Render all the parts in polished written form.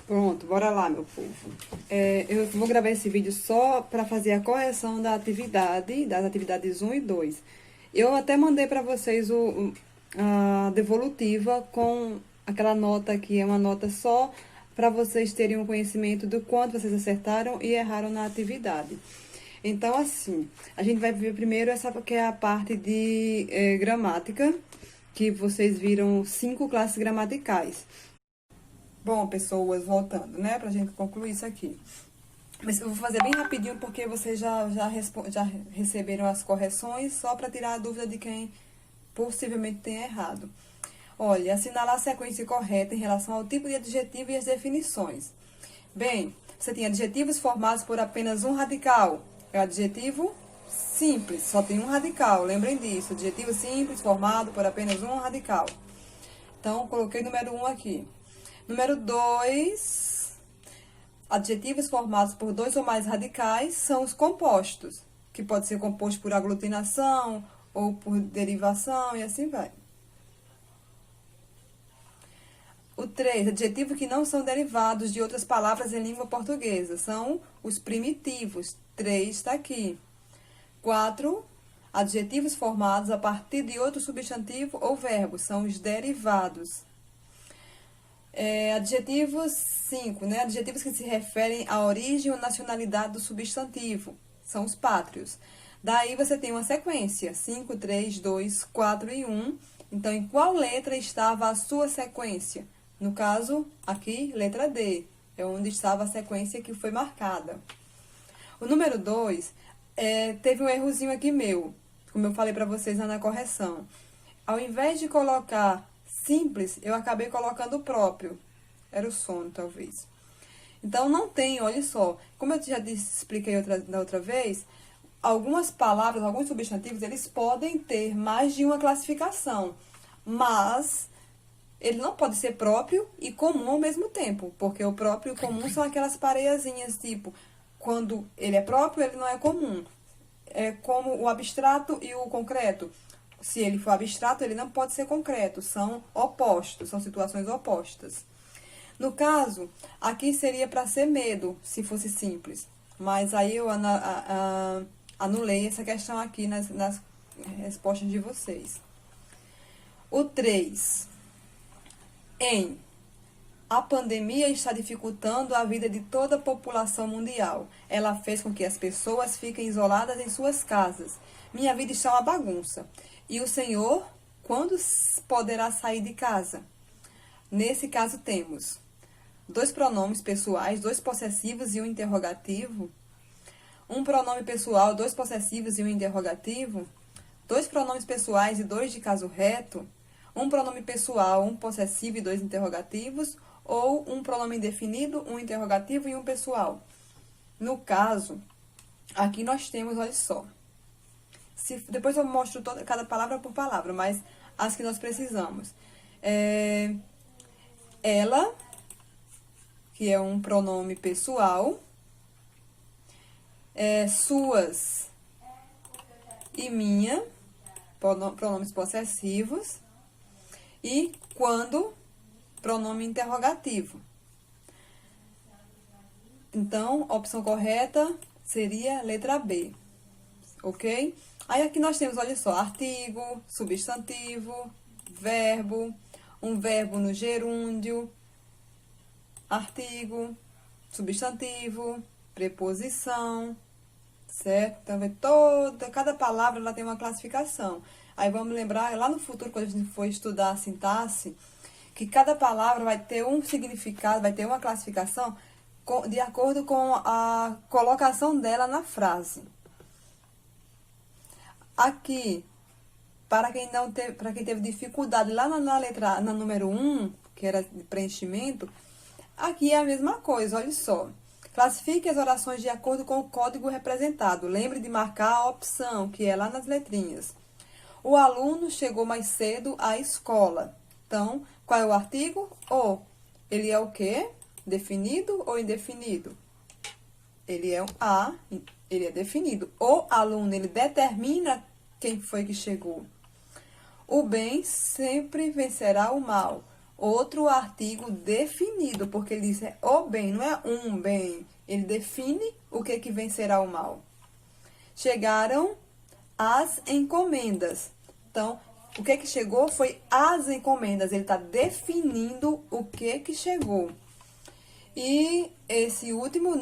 Pronto, bora lá, meu povo. Eu vou gravar esse vídeo só para fazer a correção da atividade, das atividades 1 e 2. Eu até mandei para vocês a devolutiva com aquela nota aqui, é uma nota só para vocês terem um conhecimento do quanto vocês acertaram e erraram na atividade. Então, assim, a gente vai ver primeiro essa que é a parte de gramática, que vocês viram 5 classes gramaticais. Bom, pessoas, voltando, né, pra gente concluir isso aqui. Mas eu vou fazer bem rapidinho, porque vocês já receberam as correções, só para tirar a dúvida de quem possivelmente tenha errado. Olha, assinalar a sequência correta em relação ao tipo de adjetivo e as definições. Bem, você tem adjetivos formados por apenas um radical. É o adjetivo simples, só tem um radical, lembrem disso. Adjetivo simples formado por apenas um radical. Então, coloquei número 1 aqui. Número 2, adjetivos formados por 2 ou mais radicais são os compostos, que pode ser composto por aglutinação ou por derivação e assim vai. O 3, adjetivos que não são derivados de outras palavras em língua portuguesa, são os primitivos. 3 está aqui. 4, adjetivos formados a partir de outro substantivo ou verbo, são os derivados. Adjetivos 5, né? Adjetivos que se referem à origem ou nacionalidade do substantivo, são os pátrios. Daí você tem uma sequência, 5, 3, 2, 4 e 1. Então, em qual letra estava a sua sequência? No caso, aqui, letra D, é onde estava a sequência que foi marcada. O número 2, teve um errozinho aqui meu, como eu falei para vocês na correção. Ao invés de colocar simples, eu acabei colocando o próprio. Era o sono, talvez. Então, não tem, olha só. Como eu já expliquei da outra vez, algumas palavras, alguns substantivos, eles podem ter mais de uma classificação. Mas ele não pode ser próprio e comum ao mesmo tempo. Porque o próprio e o comum são aquelas pareiazinhas, tipo, quando ele é próprio, ele não é comum. É como o abstrato e o concreto. Se ele for abstrato, ele não pode ser concreto. São opostos, são situações opostas. No caso, aqui seria para ser medo, se fosse simples. Mas aí eu anulei essa questão aqui nas respostas de vocês. O 3. A pandemia está dificultando a vida de toda a população mundial. Ela fez com que as pessoas fiquem isoladas em suas casas. Minha vida está uma bagunça. E o Senhor, quando poderá sair de casa? Nesse caso, temos 2 pronomes pessoais, 2 possessivos e um interrogativo. Um pronome pessoal, 2 possessivos e um interrogativo. 2 pronomes pessoais e 2 de caso reto. Um pronome pessoal, 1 possessivo e 2 interrogativos. Ou um pronome indefinido, 1 interrogativo e 1 pessoal. No caso, aqui nós temos, olha só. Depois eu mostro cada palavra por palavra, mas as que nós precisamos. Ela, que é um pronome pessoal. Suas e minha, pronomes possessivos. E quando, pronome interrogativo. Então, a opção correta seria a letra B. Ok? Aí aqui nós temos, olha só, artigo, substantivo, verbo, um verbo no gerúndio, artigo, substantivo, preposição, certo? Então, cada palavra ela tem uma classificação. Aí vamos lembrar, lá no futuro, quando a gente for estudar a sintaxe, que cada palavra vai ter um significado, vai ter uma classificação de acordo com a colocação dela na frase. Aqui, para quem teve dificuldade lá na número 1, que era de preenchimento, aqui é a mesma coisa, olha só. Classifique as orações de acordo com o código representado. Lembre de marcar a opção, que é lá nas letrinhas. O aluno chegou mais cedo à escola. Então, qual é o artigo? O. Ele é o quê? Definido ou indefinido? Ele é definido. O aluno, ele determina quem foi que chegou. O bem sempre vencerá o mal. outro artigo definido, porque ele diz o bem, não é um bem. Ele define o que vencerá o mal. Chegaram as encomendas. Então, o que chegou foi as encomendas. Ele está definindo o que chegou. E esse último,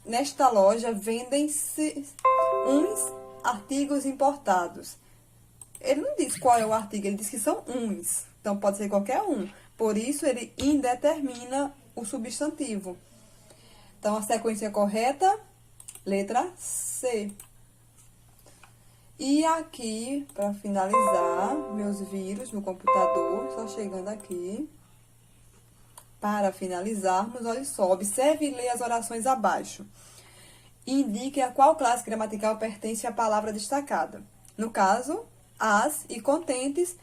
nesta loja, vendem-se uns artigos importados. Ele não diz qual é o artigo, ele diz que são uns. Então, pode ser qualquer um. Por isso, ele indetermina o substantivo. Então, a sequência correta, letra C. E aqui, para finalizar, meus vírus no computador, só chegando aqui. Para finalizarmos, olha só, observe e leia as orações abaixo. Indique a qual classe gramatical pertence à palavra destacada. No caso, as e contentes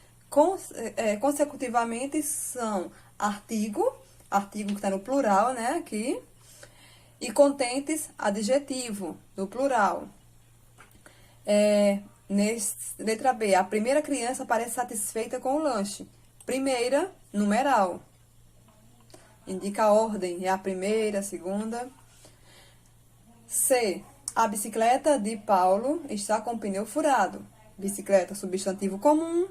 consecutivamente são artigo que está no plural, né, aqui, e contentes, adjetivo, no plural. Letra B, a primeira criança parece satisfeita com o lanche. Primeira, numeral. Indica a ordem, é a primeira, a segunda. C, a bicicleta de Paulo está com o pneu furado. Bicicleta, substantivo comum.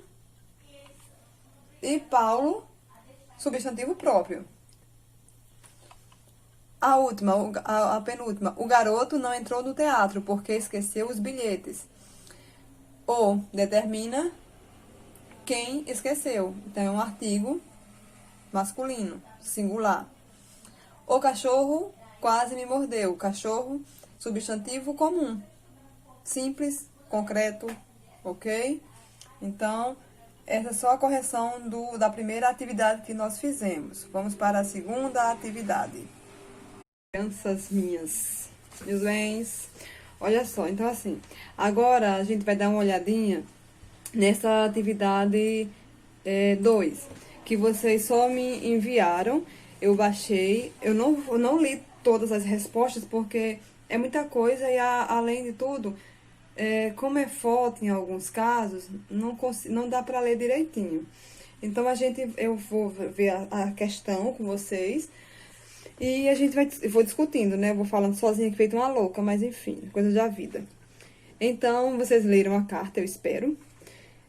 E Paulo, substantivo próprio. A última, a penúltima. O garoto não entrou no teatro porque esqueceu os bilhetes. O determina quem esqueceu. Então, é um artigo masculino, singular. O cachorro quase me mordeu. Cachorro, substantivo comum. Simples, concreto, ok? Então, essa é só a correção da primeira atividade que nós fizemos. Vamos para a segunda atividade. Crianças minhas, meus bens, olha só, então assim, agora a gente vai dar uma olhadinha nessa atividade 2, que vocês só me enviaram, eu baixei, eu não li todas as respostas, porque é muita coisa e além de tudo, como é foto em alguns casos, não dá para ler direitinho. Então, eu vou ver a questão com vocês e eu vou discutindo, né? Eu vou falando sozinha que feito uma louca, mas enfim, coisa da vida. Então, vocês leram a carta, eu espero.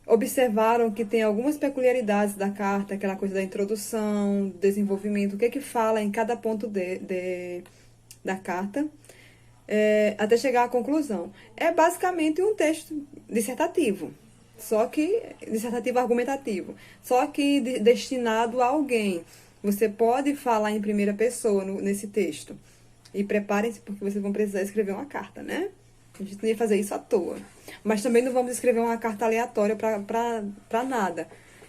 Observaram que tem algumas peculiaridades da carta, aquela coisa da introdução, desenvolvimento, o que fala em cada ponto da carta, até chegar à conclusão. É basicamente um texto dissertativo, dissertativo argumentativo, só que destinado a alguém. Você pode falar em primeira pessoa nesse texto. E preparem-se, porque vocês vão precisar escrever uma carta, né? A gente não ia fazer isso à toa. Mas também não vamos escrever uma carta aleatória para nada.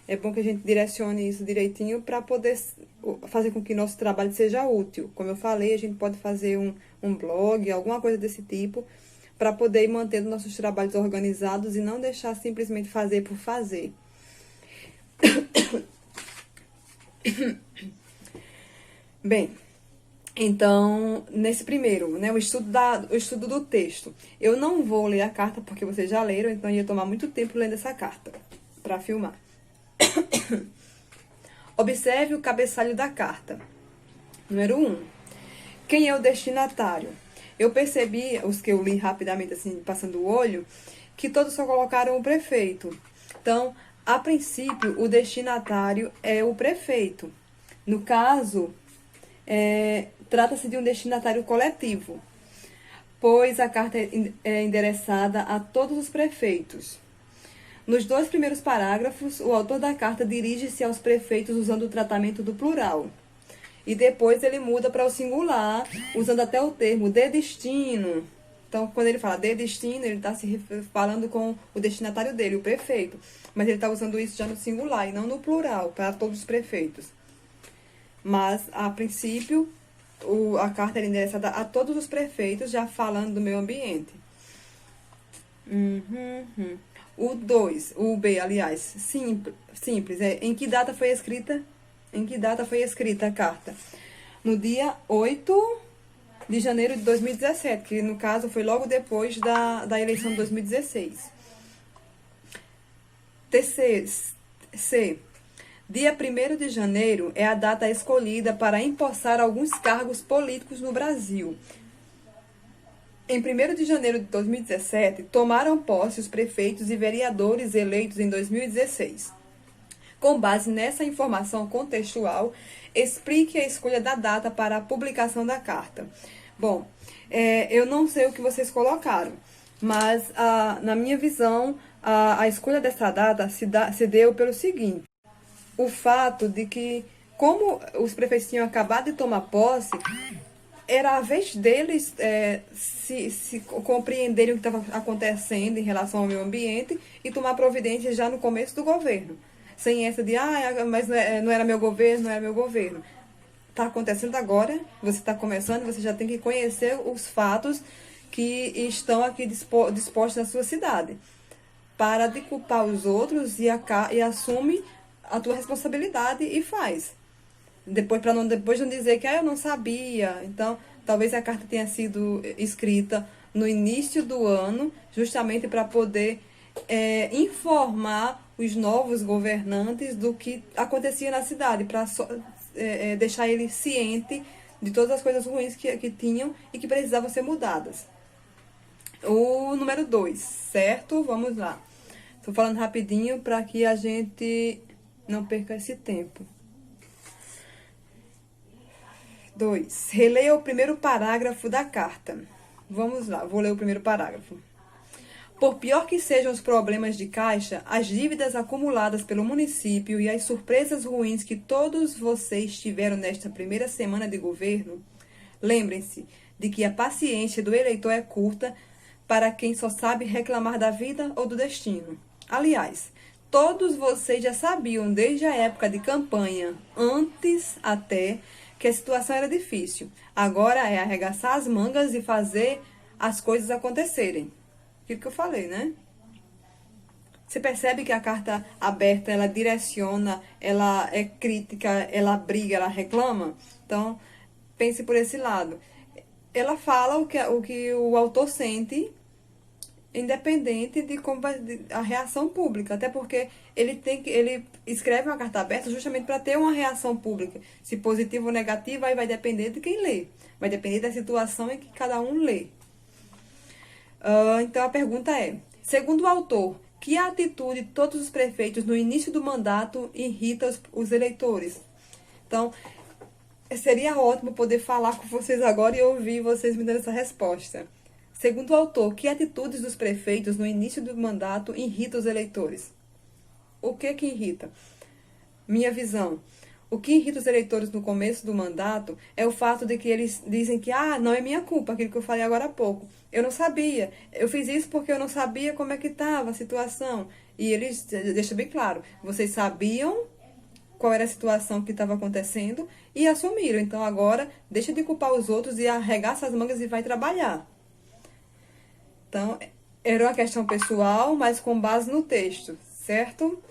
É bom que a gente direcione isso direitinho para poder fazer com que nosso trabalho seja útil. Como eu falei, a gente pode fazer um blog, alguma coisa desse tipo, para poder ir mantendo nossos trabalhos organizados e não deixar simplesmente fazer por fazer. Bem, então, nesse primeiro, né, o estudo do texto. Eu não vou ler a carta porque vocês já leram, então ia tomar muito tempo lendo essa carta para filmar. Observe o cabeçalho da carta. Número 1. Quem é o destinatário? Eu percebi, os que eu li rapidamente, assim, passando o olho, que todos só colocaram o prefeito. Então, a princípio, o destinatário é o prefeito. No caso, trata-se de um destinatário coletivo, pois a carta é endereçada a todos os prefeitos. Nos 2 primeiros parágrafos, o autor da carta dirige-se aos prefeitos usando o tratamento do plural. E depois ele muda para o singular, usando até o termo de destino. Então, quando ele fala de destino, ele está se falando com o destinatário dele, o prefeito. Mas ele está usando isso já no singular e não no plural, para todos os prefeitos. Mas, a princípio, a carta é endereçada a todos os prefeitos, já falando do meio ambiente. O 2, o B, aliás, simples. Em que data foi escrita? Em que data foi escrita a carta? No dia 8 de janeiro de 2017, que no caso foi logo depois da eleição de 2016. C. Dia 1º de janeiro é a data escolhida para empossar alguns cargos políticos no Brasil. Em 1º de janeiro de 2017, tomaram posse os prefeitos e vereadores eleitos em 2016. Com base nessa informação contextual, explique a escolha da data para a publicação da carta. Bom, eu não sei o que vocês colocaram, mas na minha visão, a escolha dessa data se deu pelo seguinte: o fato de que, como os prefeitos tinham acabado de tomar posse, era a vez deles se compreenderem o que estava acontecendo em relação ao meio ambiente e tomar providências já no começo do governo. Sem essa de, mas não era meu governo, não era meu governo. Está acontecendo agora, você está começando, você já tem que conhecer os fatos que estão aqui dispostos na sua cidade. Para de culpar os outros e assume a tua responsabilidade e faz. Depois não dizer que eu não sabia. Então, talvez a carta tenha sido escrita no início do ano, justamente para poder informar os novos governantes do que acontecia na cidade, para deixar ele ciente de todas as coisas ruins que tinham e que precisavam ser mudadas. O número 2, certo? Vamos lá. Estou falando rapidinho para que a gente não perca esse tempo. 2. Releia o primeiro parágrafo da carta. Vamos lá, vou ler o primeiro parágrafo. Por pior que sejam os problemas de caixa, as dívidas acumuladas pelo município e as surpresas ruins que todos vocês tiveram nesta primeira semana de governo, lembrem-se de que a paciência do eleitor é curta para quem só sabe reclamar da vida ou do destino. Aliás, todos vocês já sabiam desde a época de campanha, antes até, que a situação era difícil. Agora é arregaçar as mangas e fazer as coisas acontecerem. Aquilo que eu falei, né? Você percebe que a carta aberta, ela direciona, ela é crítica, ela briga, ela reclama? Então, pense por esse lado. Ela fala o que o autor sente, independente de como vai a reação pública, até porque ele escreve uma carta aberta justamente para ter uma reação pública, se positiva ou negativa, aí vai depender de quem lê, vai depender da situação em que cada um lê. Então a pergunta é: segundo o autor, que atitude de todos os prefeitos no início do mandato irrita os eleitores? Então, seria ótimo poder falar com vocês agora e ouvir vocês me dando essa resposta. Segundo o autor, que atitudes dos prefeitos no início do mandato irritam os eleitores? O que irrita? Minha visão. O que irrita os eleitores no começo do mandato é o fato de que eles dizem que não é minha culpa, aquilo que eu falei agora há pouco. Eu não sabia. Eu fiz isso porque eu não sabia como é que estava a situação. E eles deixam bem claro, vocês sabiam qual era a situação que estava acontecendo e assumiram. Então agora, deixa de culpar os outros e arregaça as mangas e vai trabalhar. Então, era uma questão pessoal, mas com base no texto, certo?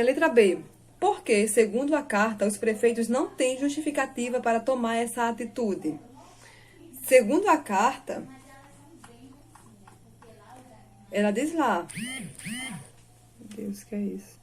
Letra B. Porque, segundo a carta, os prefeitos não têm justificativa para tomar essa atitude. Segundo a carta, ela diz lá. Meu Deus, que é isso?